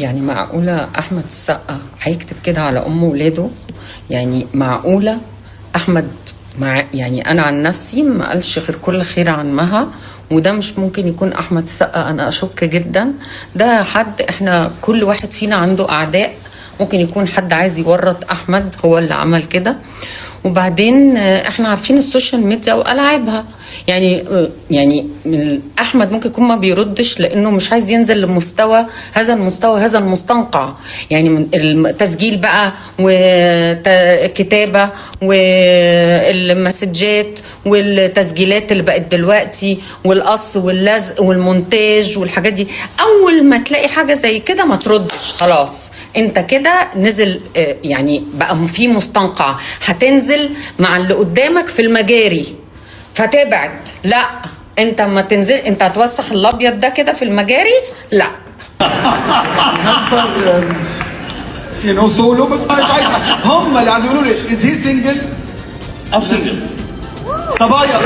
يعني معقولة أحمد السقا هيكتب كده على أم ولاده؟ يعني معقولة أحمد يعني أنا عن نفسي ما قالش غير كل خير عن مها، وده مش ممكن يكون أحمد السقا. أنا أشك جدا ده حد، إحنا كل واحد فينا عنده أعداء، ممكن يكون حد عايز يورط أحمد هو اللي عمل كده. وبعدين احنا عارفين السوشيال ميديا والعابها، يعني احمد ممكن يكون ما بيردش لانه مش عايز ينزل لمستوى هذا المستوى، هذا المستنقع، يعني من التسجيل بقى وكتابه والمسجات والتسجيلات اللي بقت دلوقتي والقص واللزق والمونتاج والحاجات دي. اول ما تلاقي حاجه زي كده ما تردش، خلاص انت كده نزل، يعني بقى في مستنقع، هتنزل مع اللي قدامك في المجاري فتبعد. لا انت ما تنزل، انت هتوسخ الابيض ده كده في المجاري، لا. سولو بس مش عايز. هم اللي قاعدين يقولوا لي از هي سنجل؟ I'm single. صبايا